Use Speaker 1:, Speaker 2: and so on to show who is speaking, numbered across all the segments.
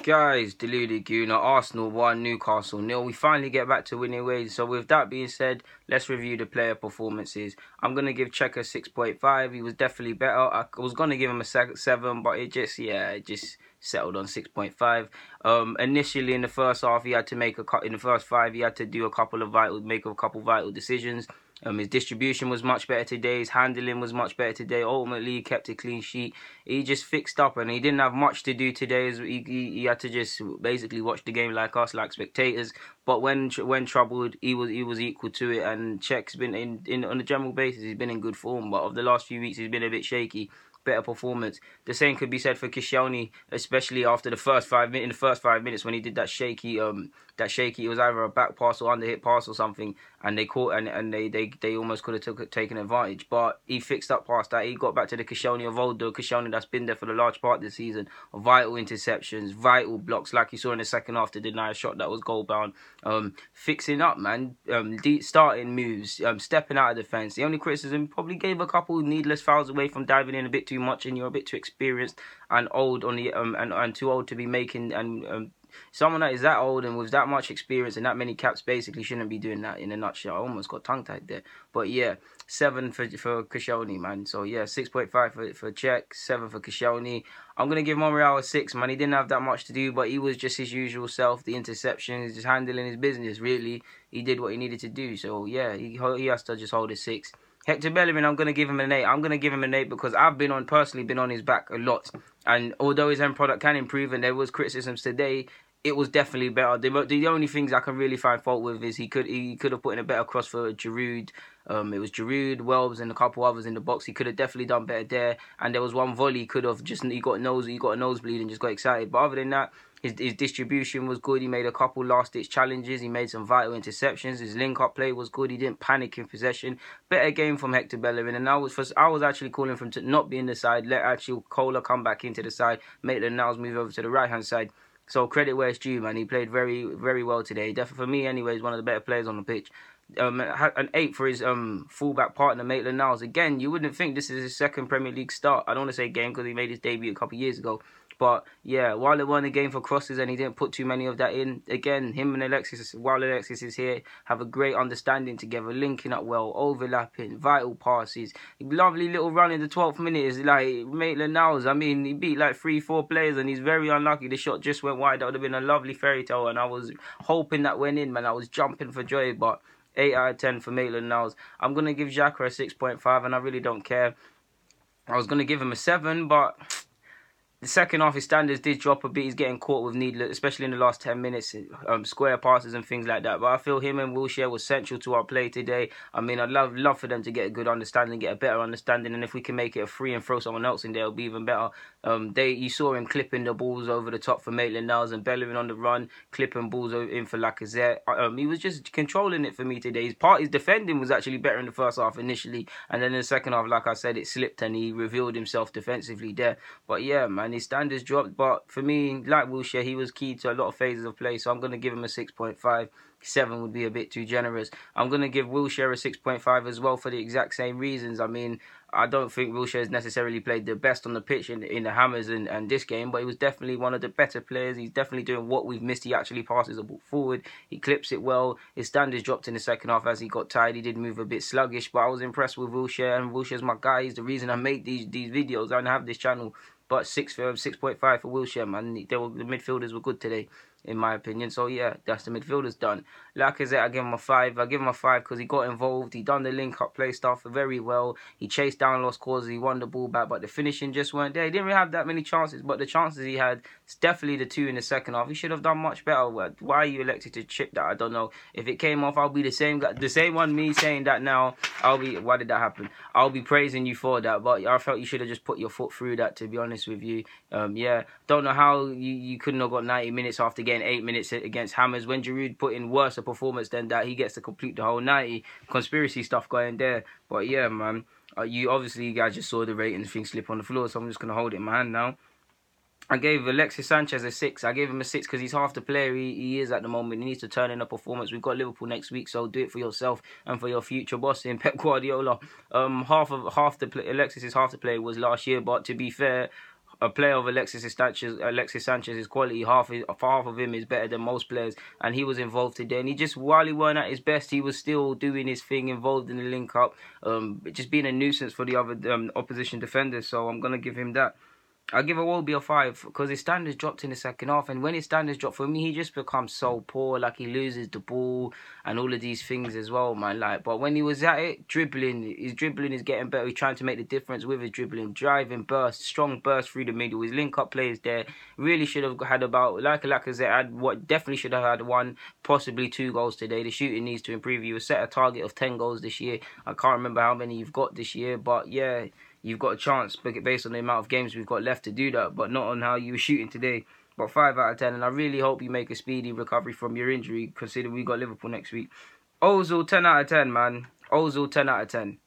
Speaker 1: Guys, deluded Guna, Arsenal 1, Newcastle 0. We finally get back to winning ways. So with that being said, let's review the player performances. I'm going to give Checker 6.5. He was definitely better. I was going to give him a 7, but it just settled on 6.5. Initially in the first half, he had to make in the first 5, he had to do a couple vital decisions. His distribution was much better today. His handling was much better today. Ultimately, he kept a clean sheet. He just fixed up, and he didn't have much to do today. He had to just basically watch the game like us, like spectators. But when troubled, he was equal to it. And Czech's been on a general basis, he's been in good form. But of the last few weeks, he's been a bit shaky. Better performance. The same could be said for Koscielny, especially after the first 5 minutes. In the first 5 minutes, when he did that shaky, it was either a back pass or underhit pass or something, and they caught and they almost could have taken advantage. But he fixed up past that. He got back to the Koscielny of old, the Koscielny that's been there for the large part of the season. Vital interceptions, vital blocks, like you saw in the second half to deny a shot that was goal bound. Fixing up, man. Starting moves, stepping out of defence. The only criticism, probably gave a couple needless fouls away from diving in a bit too much, and you're a bit too experienced and old on the and too old to be making someone that is that old and with that much experience and that many caps basically shouldn't be doing that, in a nutshell. I almost got tongue-tied there. But yeah, 7 for Koscielny, man. So yeah, 6.5 for Czech, 7 for Koscielny. I'm going to give Monreal a 6, man. He didn't have that much to do, but he was just his usual self. The interceptions, just handling his business, really. He did what he needed to do. So yeah, he has to just hold a 6. Hector Bellerin, I'm going to give him an 8. I'm going to give him an 8 because I've personally been on his back a lot. And although his end product can improve and there was criticisms today, it was definitely better. The only things I can really find fault with is he could have put in a better cross for Giroud. It was Giroud, Welbs, and a couple others in the box. He could have definitely done better there. And there was one volley he could have he got a nosebleed and just got excited. But other than that, his distribution was good. He made a couple last-ditch challenges. He made some vital interceptions. His link-up play was good. He didn't panic in possession. Better game from Hector Bellerin. And I was actually calling for him to not be in the side. Let actually Kohler come back into the side. Make the Niles move over to the right-hand side. So credit where it's due, man. He played very, very well today. Definitely for me, anyway, he's one of the better players on the pitch. An 8 for his fullback partner, Maitland-Niles. Again, you wouldn't think this is his second Premier League start. I don't want to say game because he made his debut a couple of years ago. But yeah, while they won the game for crosses and he didn't put too many of that in, again, him and Alexis, while Alexis is here, have a great understanding together, linking up well, overlapping, vital passes. Lovely little run in the 12th minute is like Maitland-Niles. I mean, he beat like 3-4 players and he's very unlucky. The shot just went wide. That would have been a lovely fairy tale and I was hoping that went in, man. I was jumping for joy, but 8 out of 10 for Maitland-Niles. I'm going to give Xhaka a 6.5 and I really don't care. I was going to give him a 7, but the second half, his standards did drop a bit. He's getting caught with needless, especially in the last 10 minutes, square passes and things like that. But I feel him and Wilshere was central to our play today. I mean, I'd love for them to get a good understanding, get a better understanding. And if we can make it a free and throw someone else in there, it'll be even better. You saw him clipping the balls over the top for Maitland-Niles and Bellerin on the run, clipping balls in for Lacazette. He was just controlling it for me today. His defending was actually better in the first half initially. And then in the second half, like I said, it slipped and he revealed himself defensively there. But yeah, man, his standards dropped. But for me, like Wilshere, he was key to a lot of phases of play. So I'm going to give him a 6.5. 7 would be a bit too generous. I'm going to give Wilshere a 6.5 as well for the exact same reasons. I mean, I don't think Wilshere has necessarily played the best on the pitch in the Hammers and this game, but he was definitely one of the better players. He's definitely doing what we've missed. He actually passes the ball forward. He clips it well. His standards dropped in the second half as he got tired. He did move a bit sluggish, but I was impressed with Wilshere, and Wilshere's my guy. He's the reason I make these videos and have this channel. But 6.5 for Wilshere, man. The midfielders were good today, in my opinion. So yeah, that's the midfielders done. Lacazette, I give him a 5. I give him a 5 because he got involved. He done the link-up play stuff very well. He chased down lost causes. He won the ball back, but the finishing just weren't there. He didn't really have that many chances, but the chances he had, it's definitely the 2 in the second half. He should have done much better. Why you elected to chip that? I don't know. If it came off, I'll be the same guy. The same one, me saying that now, why did that happen? I'll be praising you for that, but I felt you should have just put your foot through that, to be honest with you. Yeah, don't know how you couldn't have got 90 minutes after getting 8 minutes against Hammers. When Giroud put in worse a performance than that, he gets to complete the whole 90. Conspiracy stuff going there. But yeah, man, you guys just saw the ratings thing slip on the floor, so I'm just going to hold it in my hand now. I gave Alexis Sanchez a 6. I gave him a 6 because he's half the player he is at the moment. He needs to turn in a performance. We've got Liverpool next week, so do it for yourself and for your future boss in Pep Guardiola. Alexis is half the player was last year, but to be fair, a player of Alexis Sanchez's quality, half of him is better than most players, and he was involved today. And he just, while he weren't at his best, he was still doing his thing, involved in the link up, just being a nuisance for the other opposition defenders. So I'm gonna give him that. I'll give Iwobi a 5 because his standards dropped in the second half, and when his standards drop for me, he just becomes so poor. Like, he loses the ball and all of these things as well, man. Like, but when he was at it, his dribbling is getting better. He's trying to make the difference with his dribbling, driving burst, strong burst through the middle. His link up plays there. Really should have had about, like Lacazette, definitely should have had 1, possibly 2 goals today. The shooting needs to improve. You set a target of 10 goals this year. I can't remember how many you've got this year, but yeah, you've got a chance based on the amount of games we've got left to do that, but not on how you were shooting today. But 5 out of 10, and I really hope you make a speedy recovery from your injury, considering we got Liverpool next week. Ozil, 10 out of 10, man. Ozil, 10 out of 10.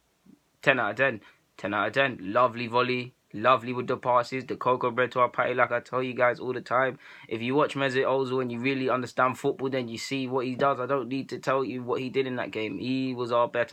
Speaker 1: 10 out of 10. 10 out of 10. Lovely volley. Lovely with the passes. The cocoa bread to our patty, like I tell you guys all the time. If you watch Mesut Ozil and you really understand football, then you see what he does. I don't need to tell you what he did in that game. He was our best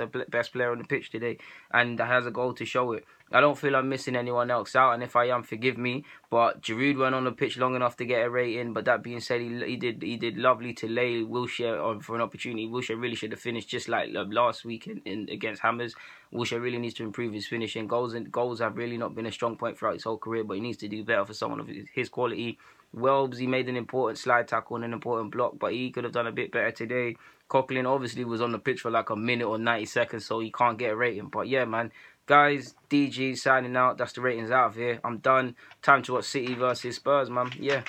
Speaker 1: player on the pitch today, and has a goal to show it. I don't feel I'm missing anyone else out, and if I am, forgive me. But Giroud went on the pitch long enough to get a rating. But that being said, he did lovely to lay Wilshere on for an opportunity. Wilshere really should have finished just like last week in against Hammers. Wilshere really needs to improve his finishing. Goals have really not been a strong point throughout his whole career, but he needs to do better for someone of his quality. Welbs, he made an important slide tackle and an important block, but he could have done a bit better today. Coquelin obviously was on the pitch for like a minute or 90 seconds, so he can't get a rating. But yeah, man. Guys, DG signing out. That's the ratings out of here. I'm done. Time to watch City versus Spurs, man. Yeah.